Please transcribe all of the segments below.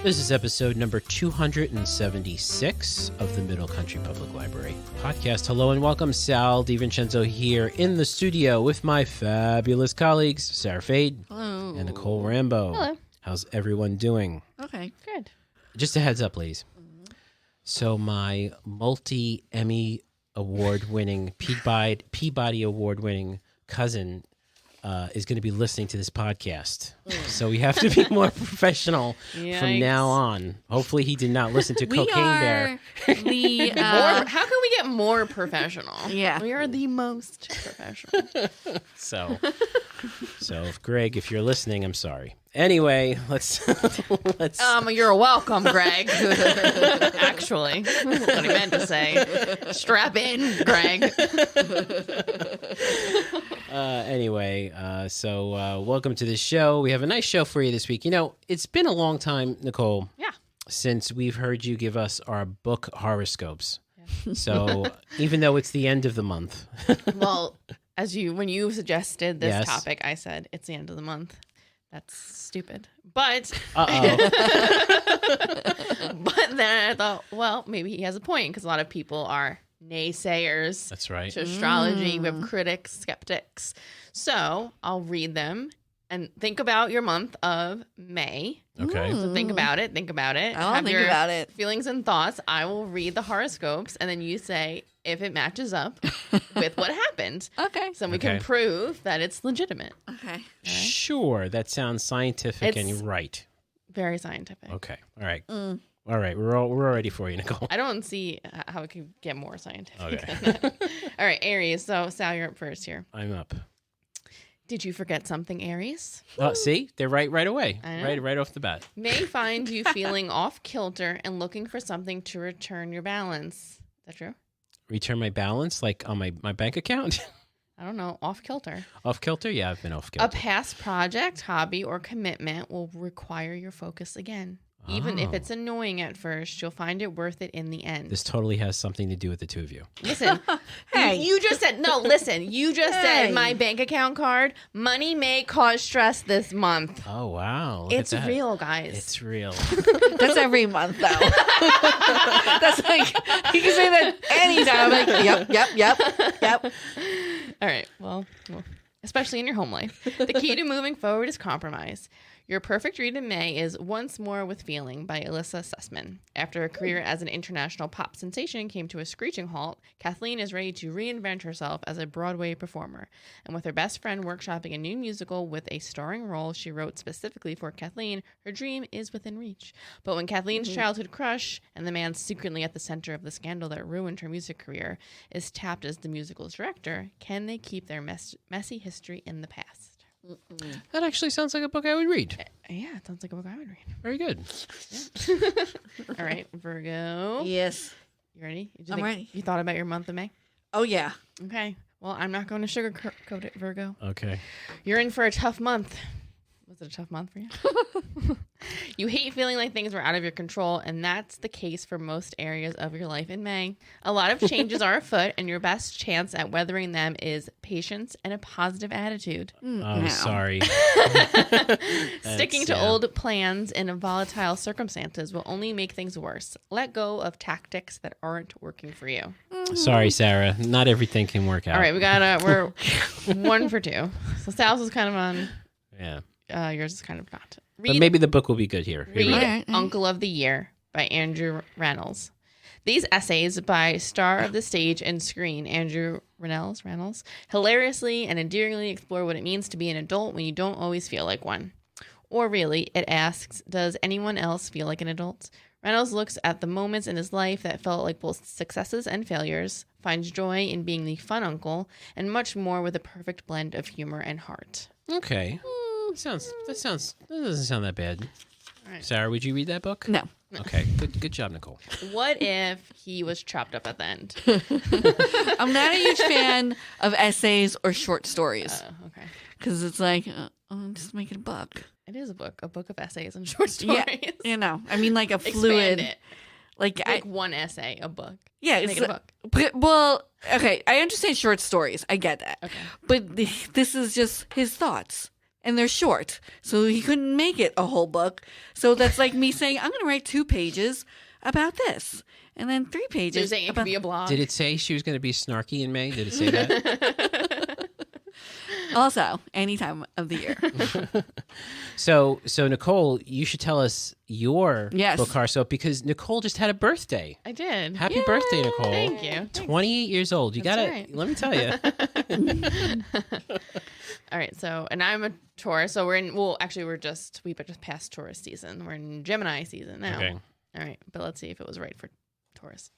This is episode number 276 of the Middle Country Public Library podcast. Hello and welcome. Sal DiVincenzo here in the studio with my fabulous colleagues, Sara Fade Hello. and Nicole Rambo. Hello. How's everyone doing? Okay, good. Just a heads up, ladies. So my multi-Emmy award-winning, Peabody award-winning cousin is going to be listening to this podcast. So we have to be more professional from now on. Hopefully he did not listen to Cocaine Bear. How can we get more professional? Yeah. We are the most professional. So Greg, if you're listening, I'm sorry. Anyway, let's You're welcome, Greg. Actually, that's what I meant to say. Strap in, Greg. Welcome to the show. We have a nice show for you this week. You know, it's been a long time, Nicole. Yeah. Since we've heard you give us our book horoscopes. Yeah. So even though it's the end of the month. Well, when you suggested this topic, I said it's the end of the month. That's stupid. But but then I thought, well, maybe he has a point because a lot of people are naysayers. That's right. To astrology. We have critics, skeptics. So I'll read them and think about your month of May. Okay. So think about it. I'll think about it. Feelings and thoughts. I will read the horoscopes and then you say if it matches up with what happened. Okay. So we can prove that it's legitimate. Okay. Sure. That sounds scientific and you're right. Very scientific. Okay. All right. All right. We're all ready for you, Nicole. I don't see how it could get more scientific. Okay. All right, Aries. So Sal, you're up first here. I'm up. Did you forget something, Aries? See? They're right away. I know. Right off the bat. May find you feeling off kilter and looking for something to return your balance. Is that true? Return my balance, like on my bank account? I don't know. Off kilter. Off kilter? Yeah, I've been off kilter. A past project, hobby, or commitment will require your focus again. Even if it's annoying at first, you'll find it worth it in the end. This totally has something to do with the two of you. Listen, you just said, you just said my bank account card, money may cause stress this month. Oh, wow. Look It's at that. real, guys. It's real. That's every month, though. That's like, you can say that anytime. I'm like, yep. All right. Well, especially in your home life. The key to moving forward is compromise. Your perfect read in May is Once More with Feeling by Alyssa Sussman. After a career as an international pop sensation came to a screeching halt, Kathleen is ready to reinvent herself as a Broadway performer. And with her best friend workshopping a new musical with a starring role she wrote specifically for Kathleen, her dream is within reach. But when Kathleen's childhood crush, and the man secretly at the center of the scandal that ruined her music career, is tapped as the musical's director, can they keep their messy history in the past? That actually sounds like a book I would read. Yeah, it sounds like a book I would read. Very good. Yeah. All right, Virgo. Yes. You ready? I'm ready. You thought about your month of May? Oh, yeah. Okay. Well, I'm not going to sugarcoat it, Virgo. Okay. You're in for a tough month. Was it a tough month for you? You hate feeling like things were out of your control, and that's the case for most areas of your life in May. A lot of changes are afoot, and your best chance at weathering them is patience and a positive attitude. Oh, sorry. Sticking to old plans in volatile circumstances will only make things worse. Let go of tactics that aren't working for you. Sorry, Sarah. Not everything can work out. All right, we're 1 for 2. So Sal's is kind of on. Yeah. Yours is kind of not. But maybe the book will be good here. Read Uncle of the Year by Andrew Reynolds. These essays by star of the stage and screen, Andrew Reynolds, hilariously and endearingly explore what it means to be an adult when you don't always feel like one. Or really, it asks, does anyone else feel like an adult? Reynolds looks at the moments in his life that felt like both successes and failures, finds joy in being the fun uncle, and much more with a perfect blend of humor and heart. Okay. That doesn't sound that bad. All right. Sarah, would you read that book? No. Okay. Good job, Nicole. What if he was chopped up at the end? I'm not a huge fan of essays or short stories. Okay. Because it's like, just make it a book. It is a book of essays and short stories. Yeah, I mean like a fluid. Expand it. Like one essay, a book. Yeah, Make it's it a book. But, well, okay, I understand short stories. I get that. Okay. But this is just his thoughts. and they're short. So he couldn't make it a whole book. So that's like me saying, I'm going to write 2 pages about this. And then 3 pages. So you're saying it could be a blog. Did it say she was going to be snarky in May? Did it say that? Also, any time of the year. So Nicole, you should tell us your Yes. book horoscope because Nicole just had a birthday. I did. Happy birthday, Nicole. Thank you. 28 years old. You got That's to, right. let me tell you. All right, so and I'm a Taurus, so we're in. Well, actually, we just passed Taurus season. We're in Gemini season now. Okay. All right, but let's see if it was right for Taurus.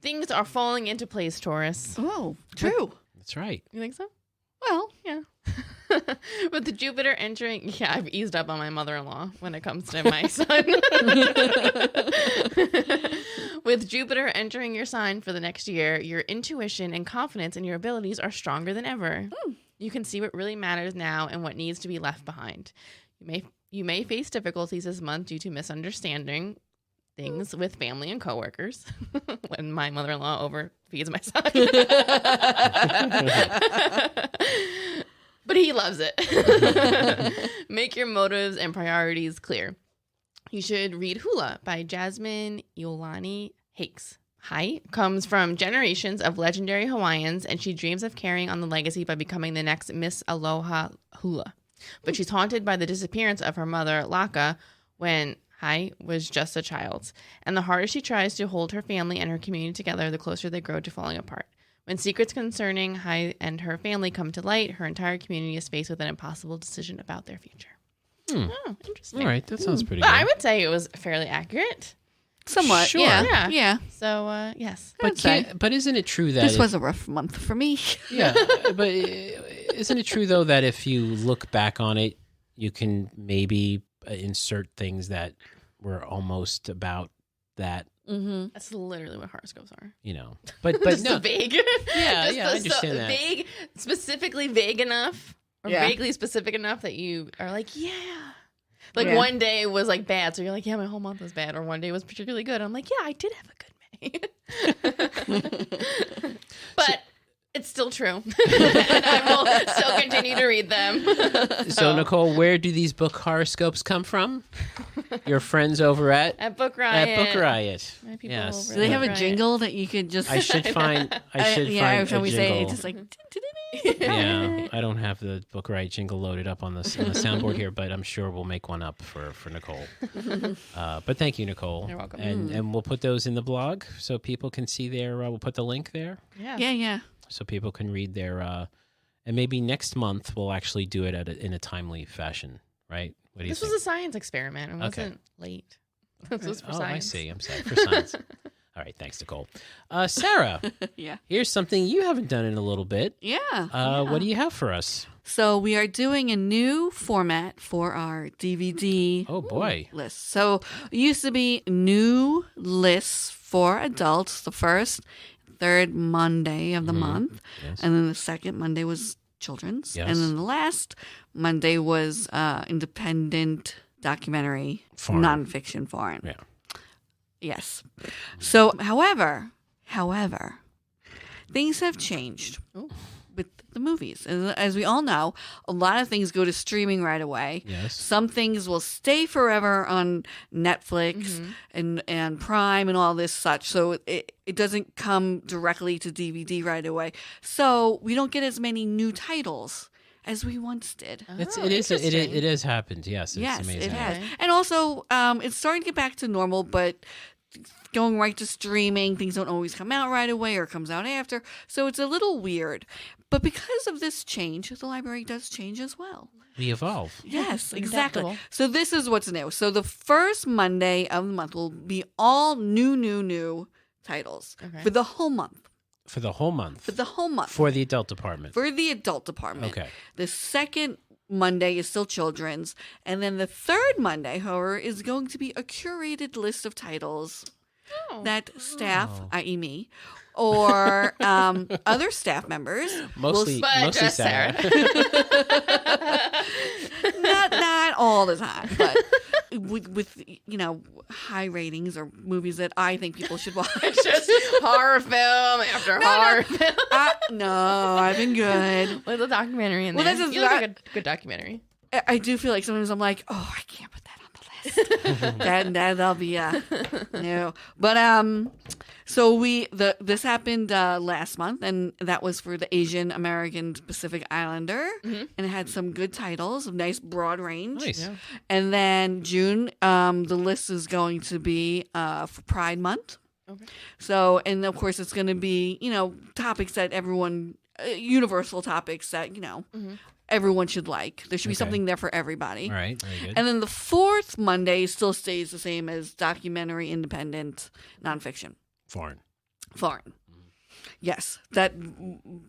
Things are falling into place, Taurus. Oh, true. That's right. You think so? Well, Yeah. With the Jupiter entering, yeah, I've eased up on my mother-in-law when it comes to my son. With Jupiter entering your sign for the next year, your intuition and confidence in your abilities are stronger than ever. You can see what really matters now and what needs to be left behind. You may face difficulties this month due to misunderstanding things with family and coworkers when my mother-in-law overfeeds my son. But he loves it. Make your motives and priorities clear. You should read Hula by Jasmine Iolani Hakes. Hai comes from generations of legendary Hawaiians, and she dreams of carrying on the legacy by becoming the next Miss Aloha Hula. But she's haunted by the disappearance of her mother, Laka, when Hai was just a child. And the harder she tries to hold her family and her community together, the closer they grow to falling apart. When secrets concerning Hai and her family come to light, her entire community is faced with an impossible decision about their future. Oh, interesting. All right. That sounds pretty But good. I would say it was fairly accurate. somewhat. Sure. Yeah. Yeah. So, yes. I'd say. But isn't it true that This was a rough month for me. yeah, but isn't it true though that if you look back on it, you can maybe insert things that were almost about that, Mm-hmm. That's literally what horoscopes are. you know. But Just no, vague. Yeah, Just yeah, I understand that. Vague, specifically vague enough, or Yeah. vaguely specific enough that you are like, yeah. Like Yeah. one day was like bad, so you're like, yeah, my whole month was bad, or one day was particularly good. I'm like, yeah, I did have a good May. But it's still true. And I will still continue to read them. so Nicole, where do these book horoscopes come from? Your friends over at Book Riot. Book Riot. My people Yes. over Do they at have Book a Riot. jingle that you could just? I should find. I should yeah, find every time a we jingle. say it, it's just like. Yeah, I don't have the Book Riot jingle loaded up on the soundboard here, but I'm sure we'll make one up for Nicole. But thank you, Nicole. You're welcome. And we'll put those in the blog so people can see their. We'll put the link there Yeah. Yeah. so people can read their. And maybe next month we'll actually do it in a timely fashion, right? What do you This think? was a science experiment. It Okay. wasn't late. This was for Oh, science. I see. I'm sorry for science. All right, thanks, Nicole. Sarah, Yeah. here's something you haven't done in a little bit. Yeah. What do you have for us? So we are doing a new format for our DVD Oh boy. list. So it used to be new lists for adults the first, third Monday of the month. Yes. And then the second Monday was children's. Yes. And then the last Monday was independent documentary, Foreign. nonfiction foreign. Yeah. Yes. So, however, things have changed Ooh. with the movies. As we all know, a lot of things go to streaming right away. Yes. Some things will stay forever on Netflix and Prime and all this such. So it doesn't come directly to DVD right away. So we don't get as many new titles as we once did. It has happened. Yes. It's Yes, amazing. it has. Okay. And also, it's starting to get back to normal, but going right to streaming, things don't always come out right away or comes out after. So it's a little weird. But because of this change, the library does change as well. We evolve. Yes, exactly. Adaptable. So this is what's new. So the first Monday of the month will be all new titles Okay. for the whole month. For the whole month. For the whole month. For the adult department. For the adult department. Okay. The second Monday is still children's. And then the third Monday, however, is going to be a curated list of titles Oh. that staff, Oh. i.e. me, or other staff members Mostly, But mostly just Sarah. not all the time, but with high ratings or movies that I think people should watch. It's just horror film after horror film. No, I've been good. With a documentary in Well, there. that's You like a good documentary. I do feel like sometimes I'm like, oh, I can't put that on the list. that'll be no. But so this happened last month, and that was for the Asian American Pacific Islander, and it had some good titles, a nice broad range. Nice. Yeah. And then June, the list is going to be for Pride Month. Okay. So, and of course, it's going to be topics that everyone, universal topics that everyone should like. There should be something there for everybody. All right. Very good. And then the fourth Monday still stays the same as documentary, independent, nonfiction, Foreign. Yes, that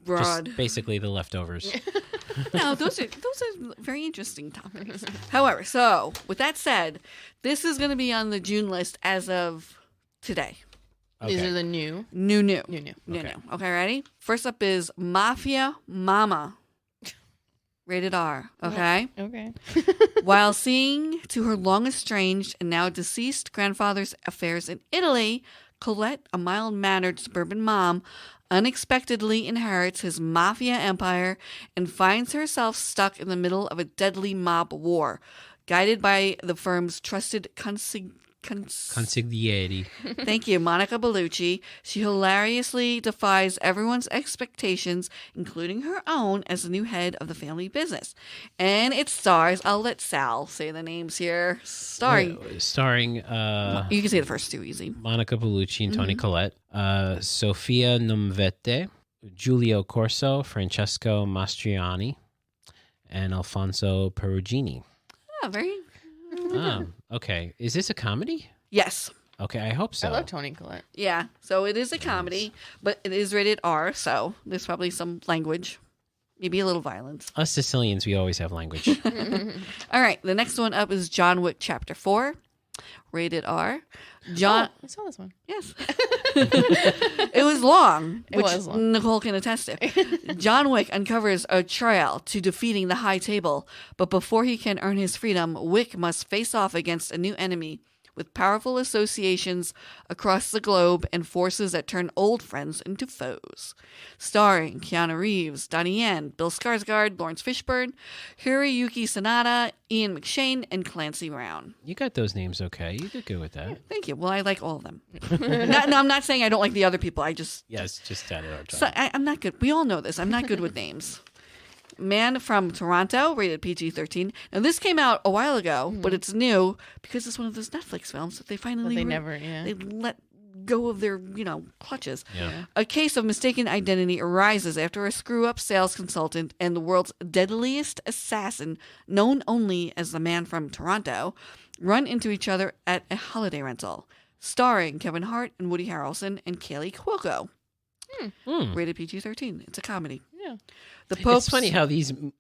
broad. Just basically the leftovers. No, those are very interesting topics. However, so with that said, this is going to be on the June list as of today. These Okay. are the new. New. Okay. Okay, ready? First up is Mafia Mama. Rated R. Okay. Okay. While seeing to her long estranged and now deceased grandfather's affairs in Italy, Colette, a mild-mannered suburban mom, unexpectedly inherits his mafia empire and finds herself stuck in the middle of a deadly mob war. Guided by the firm's trusted Consigliere. Thank you, Monica Bellucci. She hilariously defies everyone's expectations, including her own, as the new head of the family business. And it stars, I'll let Sal say the names here. Starring, You can say the first two easy. Monica Bellucci and Toni Collette. Sofia Nomvete, Giulio Corso, Francesco Mastriani, and Alfonso Perugini. Oh, very. Oh, okay. Is this a comedy? Yes. Okay, I hope so. I love Toni Collette. Yeah. So it is a comedy, but it is rated R, so there's probably some language, maybe a little violence. Us Sicilians, we always have language. All right. The next one up is John Wick Chapter 4, rated R. John. I saw this one. Yes. It was long, It which was long. Nicole can attest to. John Wick uncovers a trail to defeating the High Table, but before he can earn his freedom, Wick must face off against a new enemy with powerful associations across the globe and forces that turn old friends into foes. Starring Keanu Reeves, Donnie Yen, Bill Skarsgård, Lawrence Fishburne, Hiroyuki Sanada, Ian McShane, and Clancy Brown. You got those names okay. You did good with that. Thank you. Well, I like all of them. No, I'm not saying I don't like the other people. I just... Yes, just added our time. So I'm not good. We all know this. I'm not good with names. Man from Toronto, rated PG-13. Now, this came out a while ago, but it's new because it's one of those Netflix films that they finally... But they They let go of their, clutches. Yeah. A case of mistaken identity arises after a screw-up sales consultant and the world's deadliest assassin, known only as the Man from Toronto, run into each other at a holiday rental. Starring Kevin Hart and Woody Harrelson and Kaylee Cuoco. Rated PG-13. It's a comedy. Yeah. The Pope's... It's funny how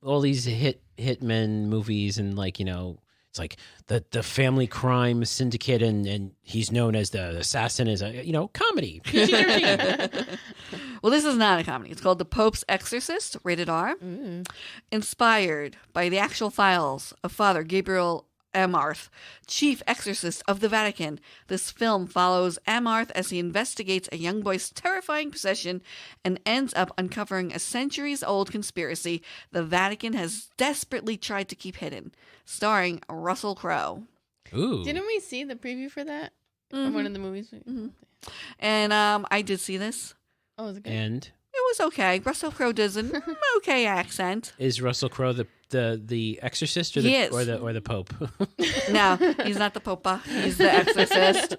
all these hitmen movies and it's like the family crime syndicate and he's known as the assassin is a comedy. PG-13. Well, this is not a comedy. It's called The Pope's Exorcist, rated R. Inspired by the actual files of Father Gabriel Amarth, chief exorcist of the Vatican. This film follows Amarth as he investigates a young boy's terrifying possession and ends up uncovering a centuries-old conspiracy the Vatican has desperately tried to keep hidden. Starring Russell Crowe. Ooh. Didn't we see the preview for that? From one of the movies? And I did see this. Oh, was it good? And It was okay. Russell Crowe does an okay accent. is Russell Crowe the exorcist or He the is. or the Pope? No, he's not the Popa. He's the exorcist.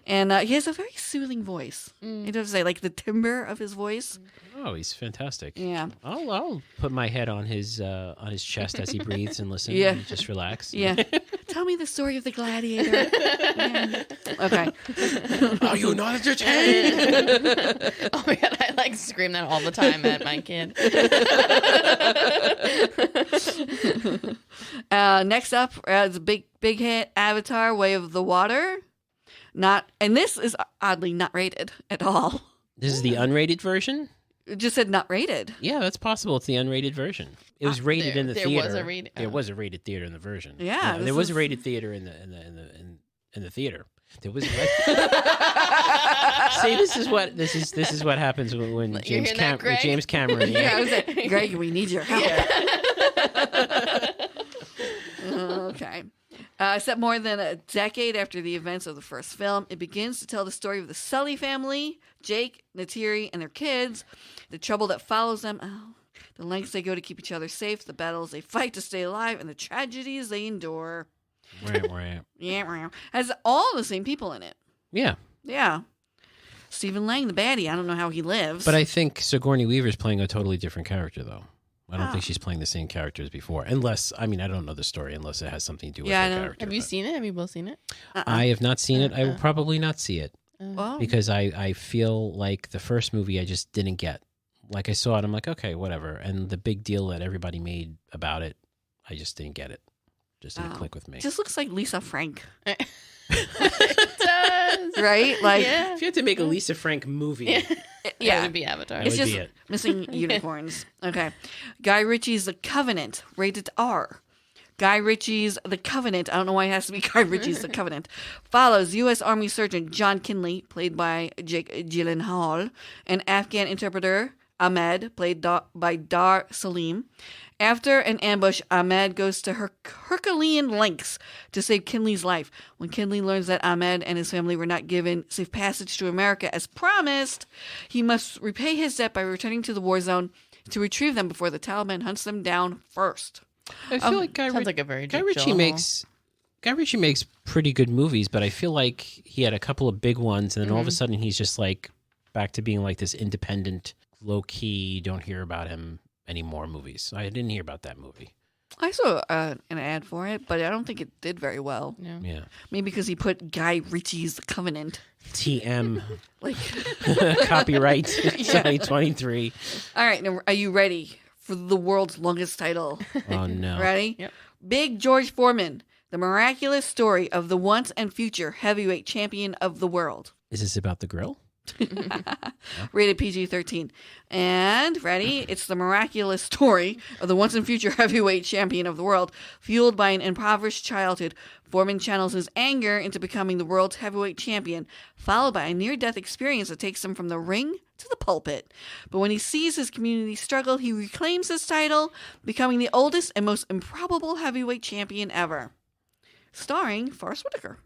And he has a very soothing voice. You have to say, like the timbre of his voice. Oh, he's fantastic. Yeah. I'll put my head on his chest as he breathes and listen Yeah. and just relax. Yeah. Tell me the story of the gladiator. Yeah. Okay. Are you not entertained? Oh my god, I like scream that all the time at my kid. Next up is a big hit, Avatar: Way of the Water. And this is oddly not rated at all. This is the unrated version? It just said not rated. Yeah, that's possible. It's the unrated version. It was rated in the there theater. was a rated- There was a rated theater in the version. Yeah, there this was a is- rated theater in the theater. There was. See, this is what happens when You're James hearing that, Greg? James Cameron. Yeah, I was like, Greg, we need your help. Okay. Set more than a decade after the events of the first film, it begins to tell the story of the Sully family, Jake, Natiri, and their kids, the trouble that follows them, the lengths they go to keep each other safe, the battles they fight to stay alive, and the tragedies they endure. Yeah, has all the same people in it. Yeah. Yeah. Stephen Lang, the baddie, I don't know how he lives. But I think Sigourney Weaver's playing a totally different character, though. I don't think she's playing the same character as before. Unless, I don't know the story unless it has something to do with her character. Have you seen it? Have you both seen it? I have not seen it. I will probably not see it. Oh. Because I feel like the first movie I just didn't get. Like I saw it, I'm like, okay, whatever. And the big deal that everybody made about it, I just didn't get it. Just didn't click with me. Just looks like Lisa Frank. It does. Right? Like, Yeah. If you had to make a Lisa Frank movie, Yeah. It would be Avatar. That it's would just be it. missing unicorns. Okay. Guy Ritchie's The Covenant, rated R. Guy Ritchie's The Covenant, I don't know why it has to be Guy Ritchie's The Covenant, follows U.S. Army Surgeon John Kinley, played by Jake Gyllenhaal, and Afghan interpreter Ahmed, played by Dar Salim. After an ambush, Ahmed goes to Herculean lengths to save Kinley's life. When Kinley learns that Ahmed and his family were not given safe passage to America as promised, he must repay his debt by returning to the war zone to retrieve them before the Taliban hunts them down first. I feel like Guy Sounds like a very Guy Jake Ritchie Gyllenhaal. makes pretty good movies, but I feel like he had a couple of big ones, and then all of a sudden he's just like back to being like this independent, low key, don't hear about him anymore movies. I didn't hear about that movie. I saw an ad for it, but I don't think it did very well. No. Yeah. Maybe because he put Guy Ritchie's The Covenant. TM Like, copyright 2023. all right, now are you ready for the world's longest title? Oh no. Ready? Yep. Big George Foreman, the miraculous story of the once and future heavyweight champion of the world. Is this about the grill? Rated PG-13. And, ready? It's the miraculous story of the once and future heavyweight champion of the world. Fueled by an impoverished childhood, Foreman channels his anger into becoming the world's heavyweight champion, followed by a near-death experience that takes him from the ring to the pulpit. But when he sees his community struggle, he reclaims his title, becoming the oldest and most improbable heavyweight champion ever. Starring Forrest Whitaker.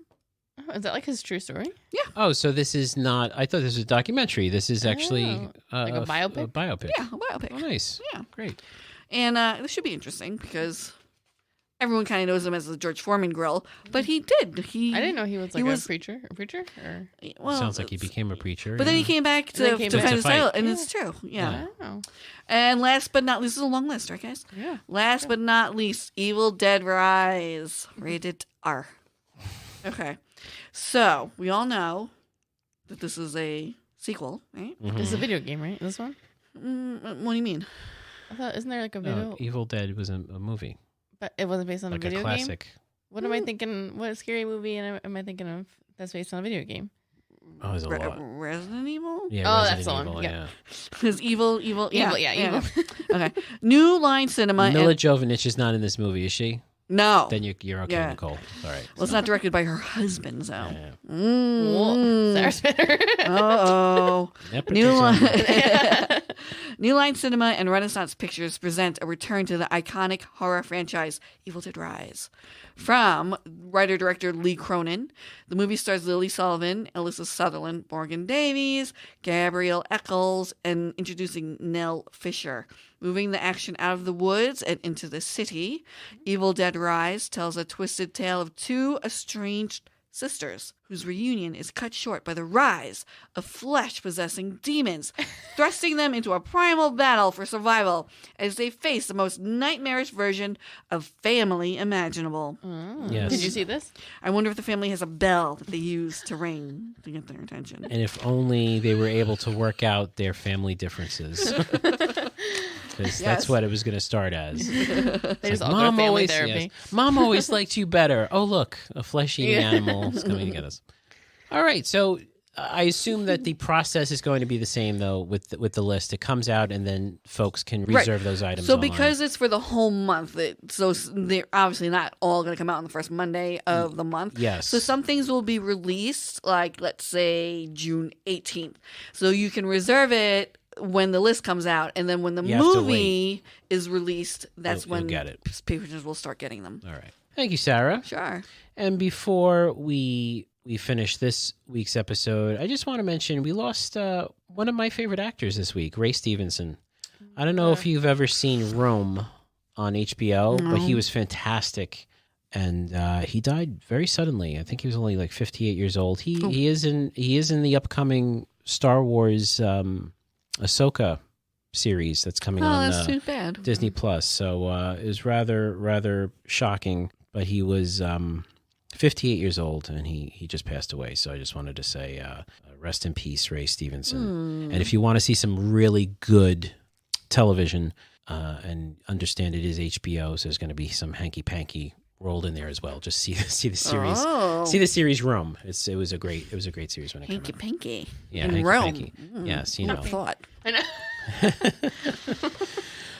Oh, is that like his true story? Oh, so this is not. I thought this was a documentary. This is actually like a biopic? A biopic. Yeah, a biopic. Oh, nice. Yeah. Great. And this should be interesting because everyone kind of knows him as the George Foreman grill, but he did. I didn't know he was like a preacher. A preacher? Or... Well, Sounds like he became a preacher. But then he came back to then he came defend back. his To fight. title, and it's true. Yeah. Oh. And last but not least, this is a long list, right, guys? Yeah. Last but not least, Evil Dead Rise, rated R. Okay. So, we all know that this is a sequel, right? This is a video game, right? This one? What do you mean? I thought, isn't there like a video? Evil Dead was a movie, But it wasn't based on like a video a game? classic. What am I thinking? What scary movie am I thinking of that's based on a video game? Oh, there's a lot. Resident Evil? Yeah, Oh, Resident that's the one. Evil, Yeah. Because evil. Evil, yeah. Okay. New Line Cinema. Mila Jovovich is not in this movie, is she? No. Then you're okay, Yeah. Nicole. All right. Well, it's not directed by her husband, so. Yeah. Whoa. Sarah Spinner. Uh-oh. New Nepotism. Line, New Line Cinema and Renaissance Pictures present a return to the iconic horror franchise Evil Dead Rise. From writer-director Lee Cronin, the movie stars Lily Sullivan, Alyssa Sutherland, Morgan Davies, Gabrielle Eccles, and introducing Nell Fisher. Moving the action out of the woods and into the city, Evil Dead Rise tells a twisted tale of two estranged sisters whose reunion is cut short by the rise of flesh-possessing demons, thrusting them into a primal battle for survival as they face the most nightmarish version of family imaginable. Yes. Did you see this? I wonder if the family has a bell that they use to ring to get their attention. And if only they were able to work out their family differences. Because that's what it was going to start as. They just all go to family therapy. Mom always liked you better. Oh, look, a flesh-eating animal is coming to get us. All right, so I assume that the process is going to be the same though with the list. It comes out and then folks can reserve those items. So online. because it's for the whole month, so they're obviously not all going to come out on the first Monday of the month. Yes. So some things will be released, like let's say June 18th. So you can reserve it when the list comes out, and then when the movie is released, that's when get it. patrons will start getting them. All right. Thank you, Sarah. Sure. And before we finish this week's episode, I just want to mention we lost one of my favorite actors this week, Ray Stevenson. I don't know if you've ever seen Rome on HBO, but he was fantastic. And he died very suddenly. I think he was only like 58 years old. He is in the upcoming Star Wars Ahsoka series that's coming on that's too bad. Disney Plus. So it was rather shocking. But he was 58 years old, and he just passed away. So I just wanted to say rest in peace, Ray Stevenson. And if you want to see some really good television, and understand it is HBO, so there's going to be some hanky-panky rolled in there as well. Just see the series. Oh. See the series Rome. It was a great series when it came out. Hanky-panky. Yeah, in hanky-panky. Rome. Yes, you Who know. thought? I know.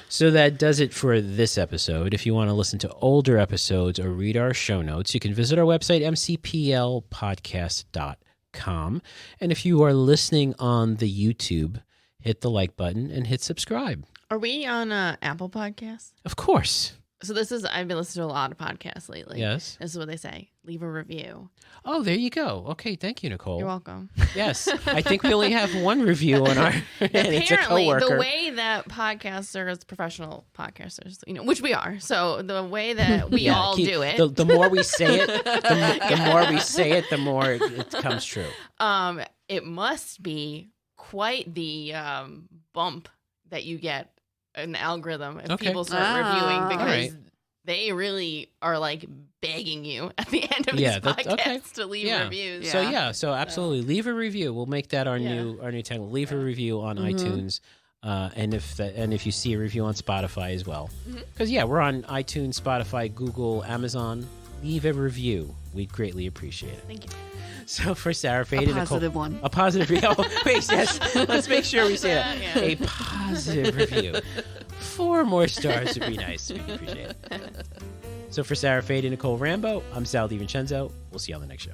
So that does it for this episode. If you want to listen to older episodes or read our show notes, you can visit our website, mcplpodcast.com. And if you are listening on the YouTube, hit the like button and hit subscribe. Are we on Apple Podcasts? Of course. So I've been listening to a lot of podcasts lately. Yes. This is what they say. Leave a review. Oh, there you go. Okay, thank you, Nicole. You're welcome. Yes. I think we only have one review on our, and it's a Apparently, coworker. the way that podcasters, professional podcasters, which we are, so the way that we all do it. The more we say it, the more we say it, the more it comes true. It must be quite the bump that you get an algorithm if people start reviewing, because they really are like begging you at the end of these podcasts to leave reviews. So absolutely leave a review. We'll make that our new tagline. Leave a review on iTunes, and if you see a review on Spotify as well, because we're on iTunes, Spotify, Google, Amazon. Leave a review. We'd greatly appreciate it. Thank you. So for Sarah, Fade, and positive Nicole, one. A positive review. Oh, wait, yes. Let's make sure we say that. Yeah. A positive review. 4 more stars would be nice. We'd appreciate it. So for Sarah, Fade, and Nicole Rambo, I'm Sal DiVincenzo. We'll see you on the next show.